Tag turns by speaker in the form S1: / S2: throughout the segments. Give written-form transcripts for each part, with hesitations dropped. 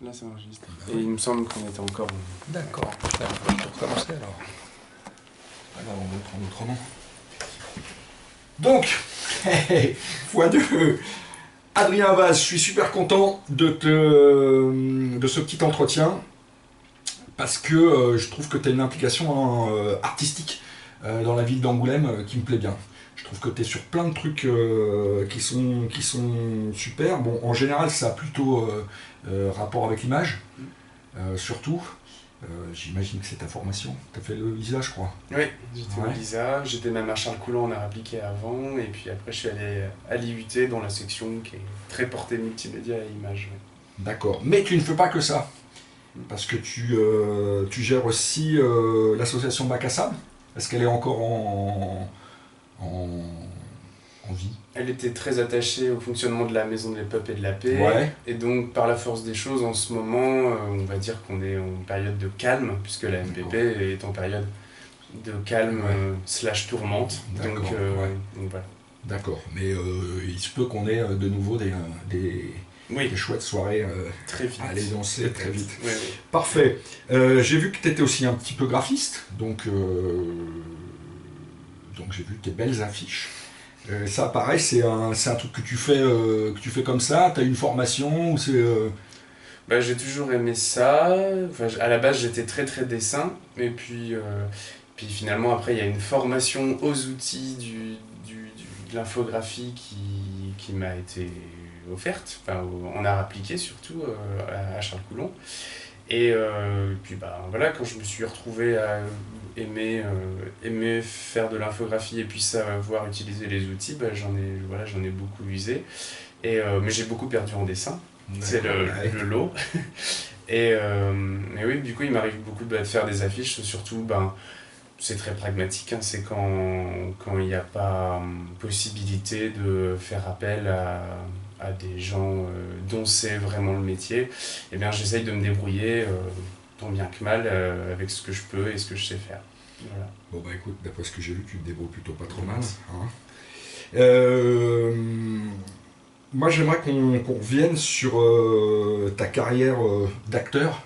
S1: Là, ça enregistre. Et il me semble qu'on était encore...
S2: D'accord. On va recommencer alors. Alors, on va prendre autrement. Donc, fois 2. Adrien Vaz, je suis super content de ce petit entretien parce que je trouve que tu as une implication artistique dans la ville d'Angoulême qui me plaît bien. Je trouve que tu es sur plein de trucs qui sont super. Bon, en général, ça a plutôt rapport avec l'image, surtout. J'imagine que c'est ta formation. Tu as fait le LISA, je crois.
S1: Oui, j'étais au LISA, j'étais même à Charles-Coulon en art appliqué avant, et puis après je suis allé à l'IUT dans la section qui est très portée multimédia et images. Ouais.
S2: D'accord. Mais tu ne fais pas que ça. Parce que tu gères aussi l'association Bac à Sable. Est-ce qu'elle est encore en vie?
S1: Elle était très attachée au fonctionnement de la Maison de l'Epeuple et de la Paix,
S2: Ouais.
S1: et donc par la force des choses, en ce moment, on va dire qu'on est en période de calme, puisque la MPP est en période de calme slash tourmente. Donc, donc voilà.
S2: D'accord, mais il se peut qu'on ait de nouveau des chouettes soirées
S1: très vite.
S2: À aller danser très vite.
S1: Oui.
S2: Parfait. J'ai vu que tu étais aussi un petit peu graphiste, donc j'ai vu tes belles affiches. Ça, pareil, c'est un truc que tu fais comme ça. Tu as une formation ou c'est
S1: Bah, j'ai toujours aimé ça. Enfin, à la base, j'étais très très dessin, et puis finalement, après, il y a une formation aux outils de l'infographie qui m'a été offerte, enfin, en art appliqué surtout, à Charles-Coulon. Et puis bah, voilà, quand je me suis retrouvé à aimer faire de l'infographie et puis savoir utiliser les outils, bah, j'en ai beaucoup usé. Mais j'ai beaucoup perdu en dessin, c'est le lot. Et oui, du coup, il m'arrive beaucoup de faire des affiches, surtout, ben, c'est très pragmatique, hein, c'est quand il n'y a pas possibilité de faire appel à des gens dont c'est vraiment le métier. Eh bien, j'essaye de me débrouiller tant bien que mal avec ce que je peux et ce que je sais faire. Voilà.
S2: Bon bah écoute, d'après ce que j'ai vu, tu te débrouilles plutôt pas trop mal. Hein. Moi j'aimerais qu'on revienne sur ta carrière d'acteur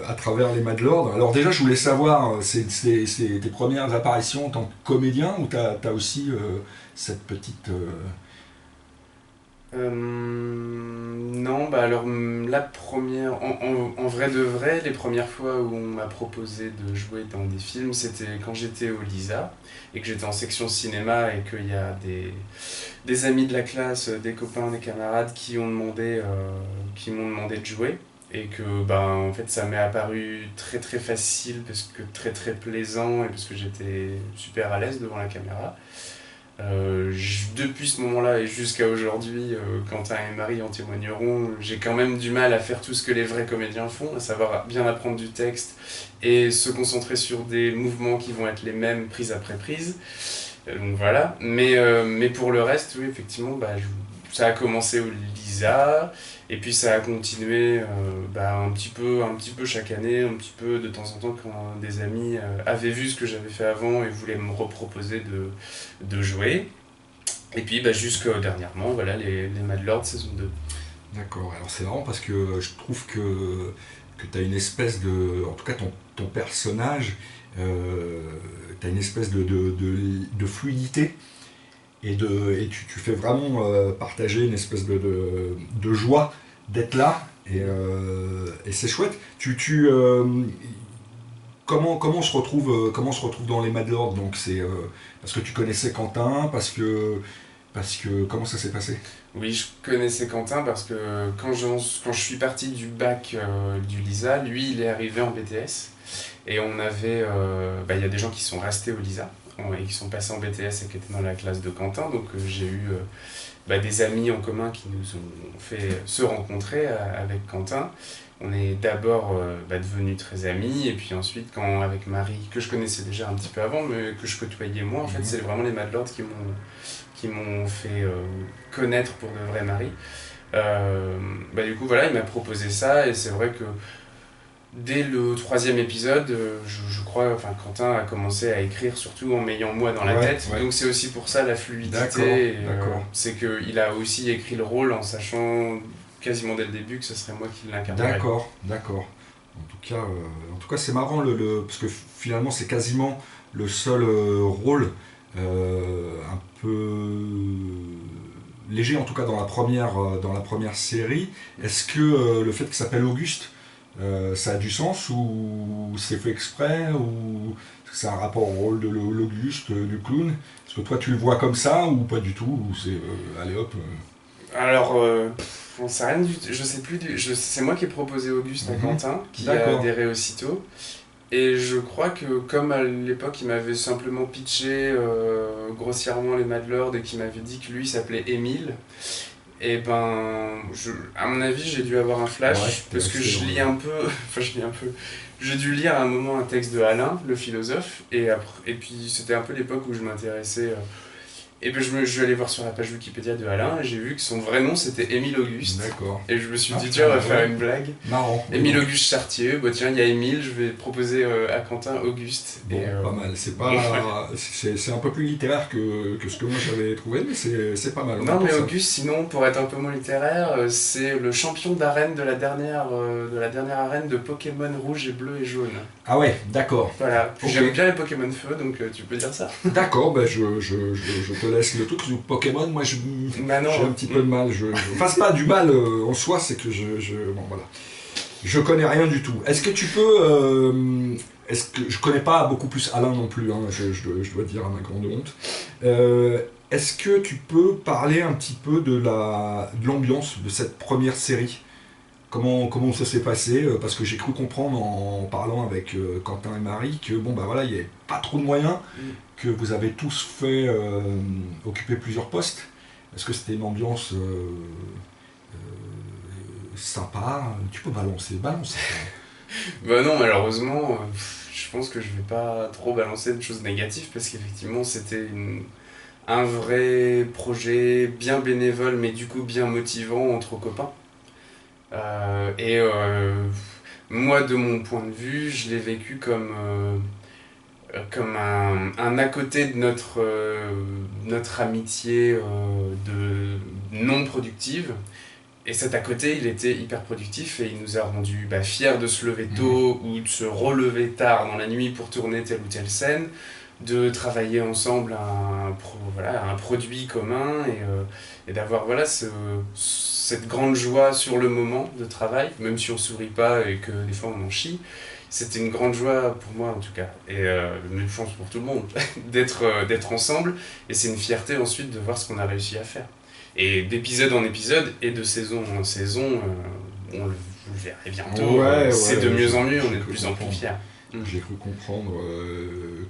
S2: à travers les Mad Lord. Alors déjà je voulais savoir, c'est tes premières apparitions en tant que comédien ou t'as aussi cette petite...
S1: Non, bah alors la première, en vrai de vrai, les premières fois où on m'a proposé de jouer dans des films, c'était quand j'étais au LISA et que j'étais en section cinéma et qu'il y a des amis de la classe, des copains, des camarades qui m'ont demandé de jouer. Et que bah, en fait ça m'est apparu très très facile parce que très très plaisant et parce que j'étais super à l'aise devant la caméra. Depuis ce moment-là et jusqu'à aujourd'hui, Quentin et Marie en témoigneront, j'ai quand même du mal à faire tout ce que les vrais comédiens font, à savoir bien apprendre du texte et se concentrer sur des mouvements qui vont être les mêmes prise après prise. Donc voilà, mais pour le reste, oui, effectivement, bah, ça a commencé au LISA, et puis ça a continué un petit peu chaque année, un petit peu de temps en temps quand des amis avaient vu ce que j'avais fait avant et voulaient me reproposer de jouer. Et puis bah, jusqu'à dernièrement, voilà, les Mad Lord saison 2.
S2: D'accord, alors c'est marrant parce que je trouve que tu as une espèce de... En tout cas ton personnage, tu as une espèce de fluidité et tu fais vraiment partager une espèce de joie d'être là et c'est chouette. Comment on se retrouve dans les Mad Lord? Donc c'est parce que tu connaissais Quentin, parce que comment ça s'est passé?
S1: Oui, je connaissais Quentin parce que quand je suis parti du bac du LISA, lui il est arrivé en BTS et on avait, il y a des gens qui sont restés au LISA et qui sont passés en BTS et qui étaient dans la classe de Quentin, donc j'ai eu des amis en commun qui nous ont fait se rencontrer avec Quentin. On est d'abord devenus très amis, et puis ensuite, avec Marie, que je connaissais déjà un petit peu avant, mais que je côtoyais moins, en fait, c'est vraiment les Mad Lords qui m'ont fait connaître pour de vrai Marie. Du coup, voilà, il m'a proposé ça, et c'est vrai que dès le 3e épisode, je crois, Quentin a commencé à écrire surtout en m'ayant moi dans la tête. Ouais. Donc c'est aussi pour ça la fluidité.
S2: D'accord.
S1: C'est qu'il a aussi écrit le rôle en sachant quasiment dès le début que ce serait moi qui l'incarnerais.
S2: D'accord, d'accord. En tout cas, c'est marrant parce que finalement, c'est quasiment le seul rôle un peu léger, en tout cas dans la première série. Est-ce que le fait qu'il s'appelle Auguste, ça a du sens ou c'est fait exprès ou est-ce que c'est un rapport au rôle de l'Auguste, du clown? Est-ce que toi tu le vois comme ça ou pas du tout? Ou c'est allez hop.
S1: Alors, on sait rien du tout. Je sais plus. C'est moi qui ai proposé Auguste à Quentin, qui a
S2: D'accord.
S1: adhéré aussitôt. Et je crois que, comme à l'époque, il m'avait simplement pitché grossièrement les Mad Lord et qu'il m'avait dit que lui s'appelait Émile, et ben, à mon avis, j'ai dû avoir un flash
S2: Ouais,
S1: parce que je lis un peu. Enfin, je lis un peu. J'ai dû lire à un moment un texte de Alain, le philosophe, et puis c'était un peu l'époque où je m'intéressais. Et puis je suis allé voir sur la page Wikipédia de Alain et j'ai vu que son vrai nom c'était Émile Auguste.
S2: D'accord.
S1: Et je me suis dit,
S2: Ah,
S1: tiens, on va
S2: ouais.
S1: faire une blague.
S2: Marrant.
S1: Émile Auguste Chartier, bah tiens, il y a Émile, je vais proposer à Quentin Auguste.
S2: Bon, pas mal. C'est un peu plus littéraire que ce que moi j'avais trouvé, mais c'est pas mal.
S1: Non, mais Auguste, sinon, pour être un peu moins littéraire, c'est le champion d'arène de la dernière arène de Pokémon rouge et bleu et jaune.
S2: Ah ouais, d'accord.
S1: Voilà.
S2: Ok.
S1: J'aime bien les Pokémon feu, donc tu peux dire ça.
S2: D'accord, ben je te laisse le truc. Pokémon, moi
S1: Bah non.
S2: j'ai un petit peu de mal. Enfin, c'est pas du mal en soi, c'est que bon, voilà. Je connais rien du tout. Est-ce que tu peux. Est-ce que je connais pas beaucoup plus Alain non plus, hein, je dois dire à ma grande honte. Est-ce que tu peux parler un petit peu de l'ambiance de cette première série? Comment ça s'est passé? Parce que j'ai cru comprendre en parlant avec Quentin et Marie que bon bah voilà, il n'y avait pas trop de moyens, que vous avez tous fait occuper plusieurs postes. Est-ce que c'était une ambiance sympa? Tu peux balancer.
S1: Bah non, malheureusement, je pense que je vais pas trop balancer de choses négatives parce qu'effectivement c'était un vrai projet bien bénévole mais du coup bien motivant entre copains. Moi, de mon point de vue, je l'ai vécu comme un à côté de notre amitié de non productive. Et cet à côté, il était hyper productif et il nous a rendu fiers de se lever tôt ou de se relever tard dans la nuit pour tourner telle ou telle scène, de travailler ensemble à un produit commun et d'avoir cette grande joie sur le moment de travail, même si on sourit pas et que des fois on en chie. C'était une grande joie pour moi en tout cas, et même je pense pour tout le monde, d'être ensemble, et c'est une fierté ensuite de voir ce qu'on a réussi à faire. Et d'épisode en épisode et de saison en saison, vous le verrez bientôt, c'est de mieux en mieux, on est de plus en plus fiers.
S2: J'ai cru comprendre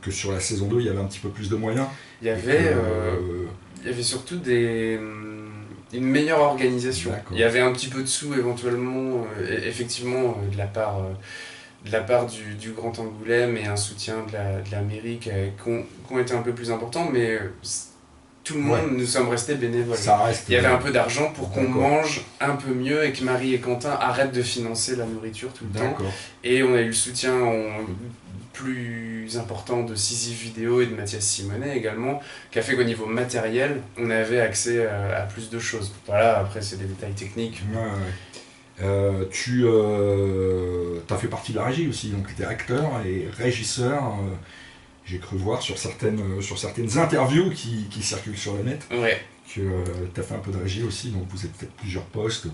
S2: que sur la saison 2, il y avait un petit peu plus de moyens.
S1: Il y avait surtout une meilleure organisation.
S2: D'accord.
S1: Il y avait un petit peu de sous éventuellement, effectivement, de la part du Grand Angoulême et un soutien de la mairie qui ont été un peu plus importants, mais tout le monde, nous sommes restés bénévoles. Il y avait un peu d'argent pour qu'on mange un peu mieux et que Marie et Quentin arrêtent de financer la nourriture tout le temps. Et on a eu le soutien plus important de Sisyphe Vidéo et de Mathias Simonet également, qui a fait qu'au niveau matériel, on avait accès à plus de choses. Voilà, après c'est des détails techniques.
S2: Tu as fait partie de la régie aussi, donc tu es acteur et régisseur. J'ai cru voir sur certaines interviews qui circulent sur le net que tu as fait un peu de régie aussi, donc vous êtes peut-être plusieurs postes,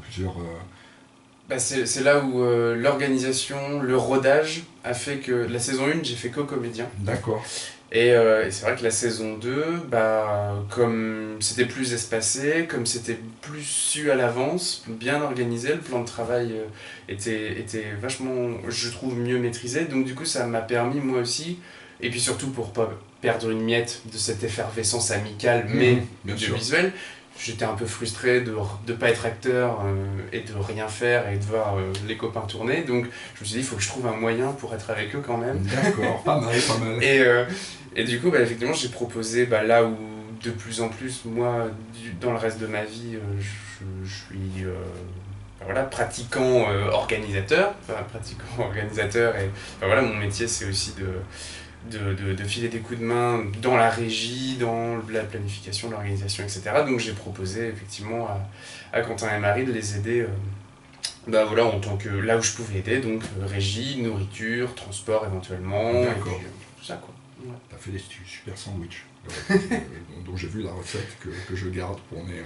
S1: c'est là où l'organisation, le rodage a fait que la saison 1, j'ai fait co-comédien.
S2: D'accord.
S1: Et c'est vrai que la saison 2, comme c'était plus espacé, comme c'était plus su à l'avance, bien organisé, le plan de travail était vachement, je trouve, mieux maîtrisé. Donc du coup, ça m'a permis, moi aussi, et puis surtout pour pas perdre une miette de cette effervescence amicale, mais visuelle, j'étais un peu frustré de ne pas être acteur et de rien faire et de voir les copains tourner. Donc je me suis dit, il faut que je trouve un moyen pour être avec eux quand même.
S2: D'accord, pas mal.
S1: Et du coup, effectivement, j'ai proposé là où de plus en plus, moi, dans le reste de ma vie, je suis pratiquant organisateur. Et mon métier, c'est aussi de filer des coups de main dans la régie, dans la planification, l'organisation, etc. Donc j'ai proposé effectivement à Quentin et Marie de les aider voilà, en tant que là où je pouvais aider, donc régie, nourriture, transport éventuellement, et puis tout ça quoi. Ouais.
S2: T'as fait des super sandwichs dont j'ai vu la recette que je garde pour mes...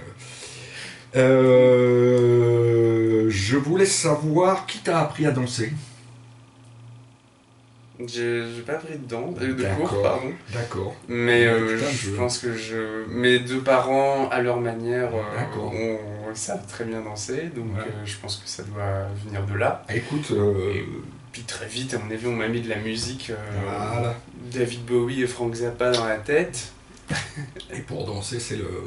S2: je voulais savoir qui t'a appris à danser.
S1: J'ai pas pris de cours, pardon.
S2: D'accord.
S1: Mais je pense que mes deux parents, à leur manière, savent très bien danser, donc je pense que ça doit venir de là.
S2: Écoute,
S1: et puis très vite, à mon avis, on m'a mis de la musique, David Bowie et Frank Zappa dans la tête.
S2: Et pour danser, c'est le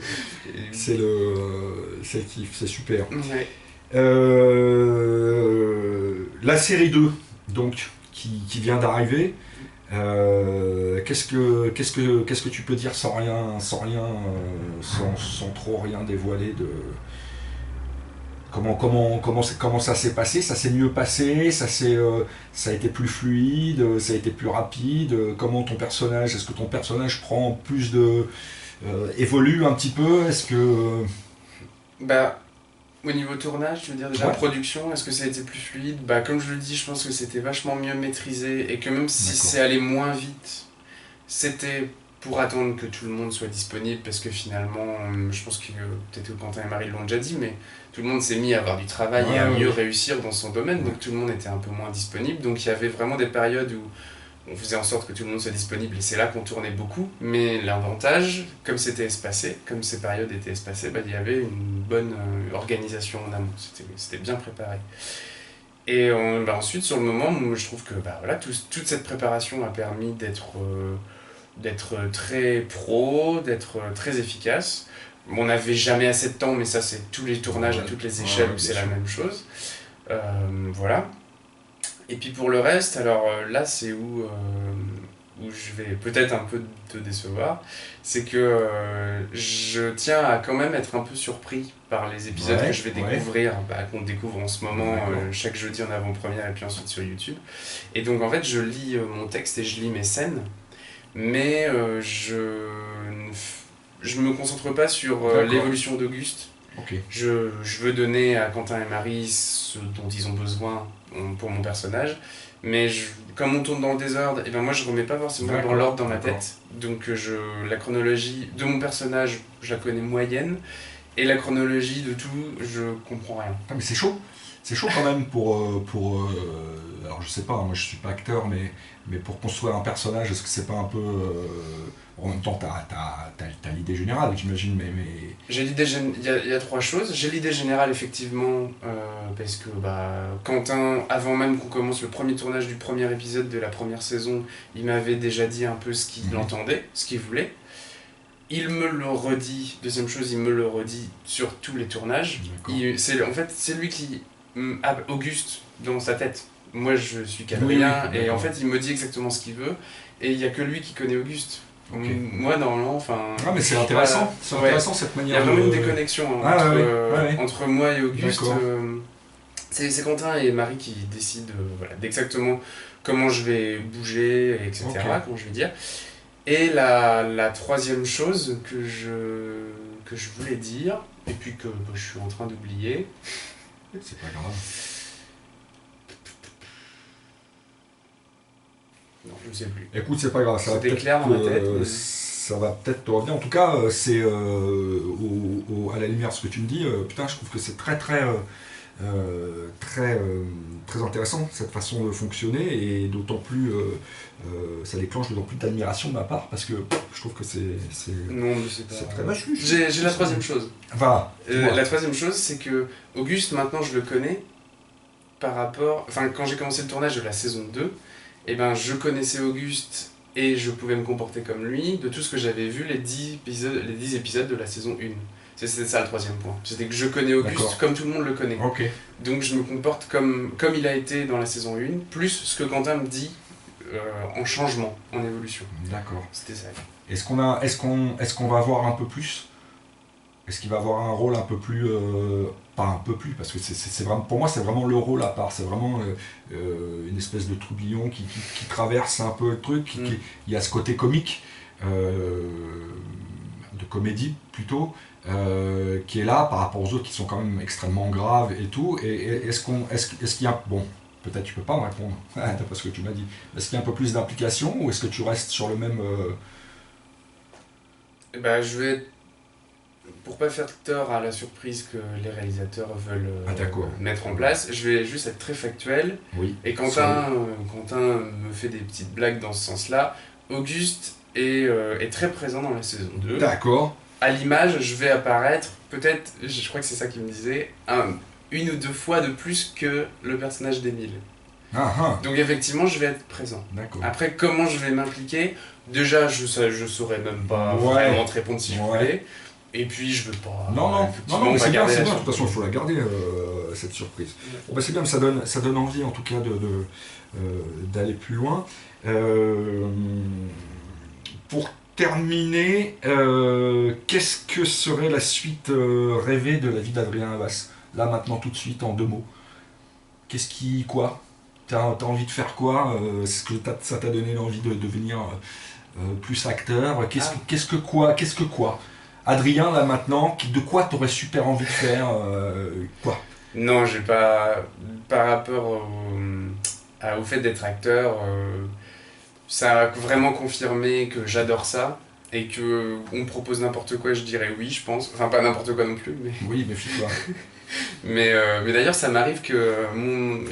S2: kiff, c'est super.
S1: Ouais.
S2: La série 2, donc, qui vient d'arriver. Qu'est-ce que tu peux dire sans trop rien dévoiler de comment ça s'est passé? Ça s'est mieux passé, ça a été plus fluide, ça a été plus rapide. Comment est-ce que ton personnage prend plus de évolue un petit peu? Est-ce que
S1: au niveau tournage, tu veux dire déjà production, est-ce que ça a été plus fluide? Comme je le dis, je pense que c'était vachement mieux maîtrisé et que même si c'est allé moins vite, c'était pour attendre que tout le monde soit disponible parce que finalement, je pense que peut-être que Quentin et Marie l'ont déjà dit, mais tout le monde s'est mis à avoir du travail et à mieux réussir dans son domaine, donc tout le monde était un peu moins disponible. Donc il y avait vraiment des périodes où on faisait en sorte que tout le monde soit disponible et c'est là qu'on tournait beaucoup. Mais l'avantage, comme ces périodes étaient espacées, il y avait une bonne organisation en amont, c'était bien préparé. Et ensuite, sur le moment, je trouve que toute cette préparation a permis d'être très pro, d'être très efficace. On n'avait jamais assez de temps, mais ça c'est tous les tournages à toutes les échelles où c'est la même chose. Voilà. Et puis pour le reste, alors là c'est où je vais peut-être un peu te décevoir, c'est que je tiens à quand même être un peu surpris par les épisodes que je vais découvrir, qu'on découvre en ce moment chaque jeudi en avant-première et puis ensuite sur YouTube. Et donc en fait je lis mon texte et je lis mes scènes, mais je me concentre pas sur l'évolution d'Auguste. Je veux donner à Quentin et Marie ce dont ils ont besoin pour mon personnage, mais comme on tourne dans le désordre, et moi je remets pas forcément dans l'ordre dans ma tête, donc la chronologie de mon personnage je la connais moyenne, et la chronologie de tout je comprends rien.
S2: Mais c'est chaud quand même pour alors je sais pas, moi je suis pas acteur, mais pour construire un personnage, est-ce que c'est pas un peu en même temps t'as l'idée générale, j'imagine, mais...
S1: J'ai l'idée il y a trois choses. J'ai l'idée générale effectivement parce que Quentin, avant même qu'on commence le premier tournage du premier épisode de la première saison, il m'avait déjà dit un peu ce qu'il entendait, ce qu'il voulait. Il me le redit, deuxième chose, il me le redit sur tous les tournages. C'est lui qui a Auguste dans sa tête. Moi je suis qu'Adrien et en fait il me dit exactement ce qu'il veut et il n'y a que lui qui connaît Auguste. Moi normalement,
S2: mais c'est intéressant, intéressant cette manière.
S1: Il y a vraiment une déconnexion entre moi et Auguste. C'est Quentin et Marie qui décident d'exactement comment je vais bouger, etc., comment je vais dire. Et la troisième chose que je voulais dire, et puis que je suis en train d'oublier...
S2: C'est pas grave.
S1: Non, je ne sais plus.
S2: Écoute, c'est pas grave, ça va peut-être te revenir. En tout cas, c'est à la lumière de ce que tu me dis, putain, je trouve que c'est très intéressant cette façon de fonctionner, et d'autant plus ça déclenche d'autant plus d'admiration de ma part, parce que je trouve que c'est
S1: non, mais c'est
S2: très vache.
S1: J'ai la troisième chose. La troisième chose, c'est que Auguste, maintenant je le connais par rapport... quand j'ai commencé le tournage de la saison 2, je connaissais Auguste et je pouvais me comporter comme lui de tout ce que j'avais vu les 10 épisodes de la saison 1. C'était ça le troisième point. C'était que je connais Auguste comme tout le monde le connaît. Donc je me comporte comme il a été dans la saison 1, plus ce que Quentin me dit en changement, en évolution.
S2: D'accord.
S1: C'était ça.
S2: Est-ce qu'on va voir un peu plus ? est-ce qu'il va avoir un rôle un peu plus, pas un peu plus, parce que c'est vraiment, pour moi c'est vraiment le rôle à part, c'est vraiment une espèce de tourbillon qui traverse un peu le truc, il y a ce côté comique, de comédie plutôt, qui est là par rapport aux autres qui sont quand même extrêmement graves et tout, et est-ce qu'il y a, bon, peut-être tu peux pas me répondre, d'après ce que tu m'as dit, est-ce qu'il y a un peu plus d'implication, ou est-ce que tu restes sur le même...
S1: Bah, je vais, pour pas faire tort à la surprise que les réalisateurs veulent mettre en place, je vais juste être très factuel.
S2: Oui.
S1: Et Quentin me fait des petites blagues dans ce sens-là. Auguste est très présent dans la saison 2.
S2: D'accord.
S1: À l'image, je vais apparaître, peut-être, je crois que c'est ça qu'il me disait, une ou deux fois de plus que le personnage d'Émile. Donc effectivement, je vais être présent. Après, comment je vais m'impliquer? Déjà, je saurais même pas vraiment te répondre si je voulais. Et puis, je veux pas...
S2: Non, mais c'est bien, c'est bien. De toute façon, il faut la garder, cette surprise. Ouais. Bon, bah, c'est bien, ça donne envie, en tout cas, d'aller plus loin. Pour terminer, qu'est-ce que serait la suite rêvée de la vie d'Adrien Havas? Là, maintenant, tout de suite, en 2 mots. Quoi? T'as envie de faire quoi? Est-ce que ça t'a donné l'envie de devenir plus acteur? Qu'est-ce que quoi? Adrien, là maintenant, de quoi t'aurais super envie de faire? Quoi?
S1: Non, j'ai pas... Par rapport au fait d'être acteur, ça a vraiment confirmé que j'adore ça. Et que on me propose n'importe quoi, je dirais oui, je pense. Enfin, pas n'importe quoi non plus, mais...
S2: Oui, méfie-toi.
S1: mais d'ailleurs, ça m'arrive que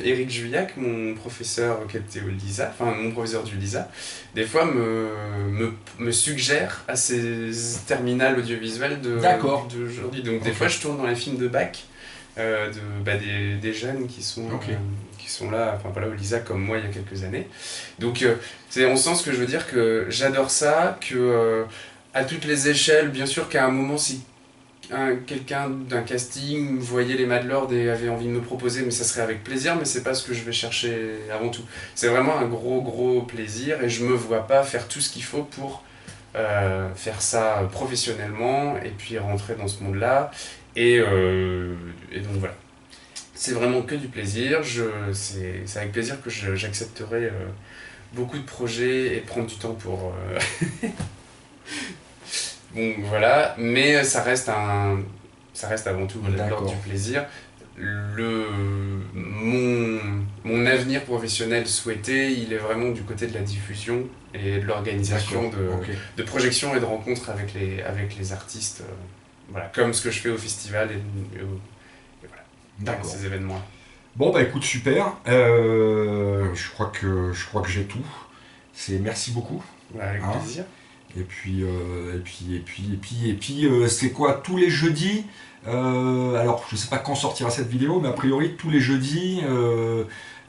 S1: Éric Juillac, mon professeur qui était au LISA, enfin mon professeur du LISA, des fois me suggère à ces terminales audiovisuelles d'aujourd'hui. Donc des fois, je tourne dans les films de bac des jeunes qui sont là, enfin pas là au LISA comme moi il y a quelques années. Donc on sent ce que je veux dire, que j'adore ça, que à toutes les échelles, bien sûr qu'à un moment si quelqu'un d'un casting voyait les Mad Lord et avait envie de me proposer, mais ça serait avec plaisir, mais c'est pas ce que je vais chercher avant tout. C'est vraiment un gros plaisir et je me vois pas faire tout ce qu'il faut pour faire ça professionnellement et puis rentrer dans ce monde-là. Et donc voilà. C'est vraiment que du plaisir. C'est avec plaisir que j'accepterai beaucoup de projets et prendre du temps pour... Bon, voilà, mais ça reste avant tout de l'ordre du plaisir. Mon avenir professionnel souhaité, il est vraiment du côté de la diffusion et de l'organisation de projections et de rencontres avec les artistes, voilà, comme ce que je fais au festival et voilà, dans ces événements-là.
S2: Bon bah écoute, super, je crois que j'ai tout. Merci beaucoup.
S1: Avec plaisir.
S2: Et puis c'est quoi, tous les jeudis, alors je sais pas quand sortira cette vidéo, mais a priori tous les jeudis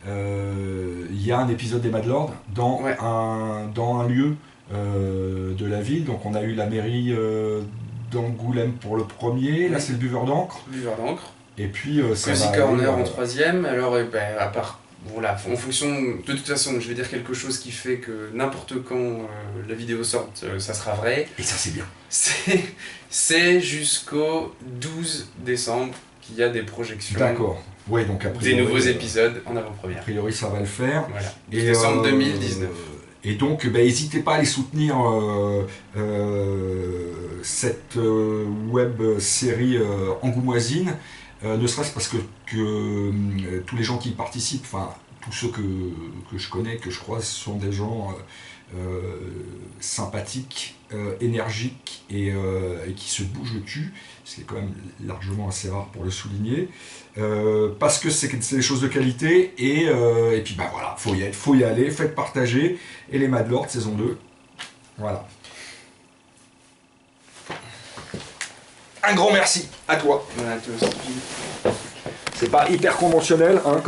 S2: il y a un épisode des Mad Lord dans un lieu de la ville. Donc on a eu la mairie d'Angoulême pour le premier, là c'est le Buveur d'encre. Et puis
S1: Cozy Corner en 3e, alors à part... Voilà, en fonction, de toute façon, je vais dire quelque chose qui fait que n'importe quand la vidéo sorte, ça sera vrai.
S2: Et ça c'est bien.
S1: C'est jusqu'au 12 décembre qu'il y a des projections.
S2: D'accord. Ouais, donc après,
S1: des nouveaux épisodes en avant-première.
S2: A priori ça va le faire.
S1: Voilà, 12 décembre 2019.
S2: Et donc n'hésitez pas à aller soutenir cette web série angoumoisine. Ne serait-ce parce que tous les gens qui y participent, enfin tous ceux que je connais, que je croise, sont des gens sympathiques, énergiques et qui se bougent le cul, ce qui est quand même largement assez rare pour le souligner, parce que c'est des choses de qualité, et puis bah voilà, faut y aller, faites partager, et les Mad Lord saison 2, voilà. Un grand merci à toi.
S1: Voilà, toi aussi.
S2: C'est pas hyper conventionnel, hein.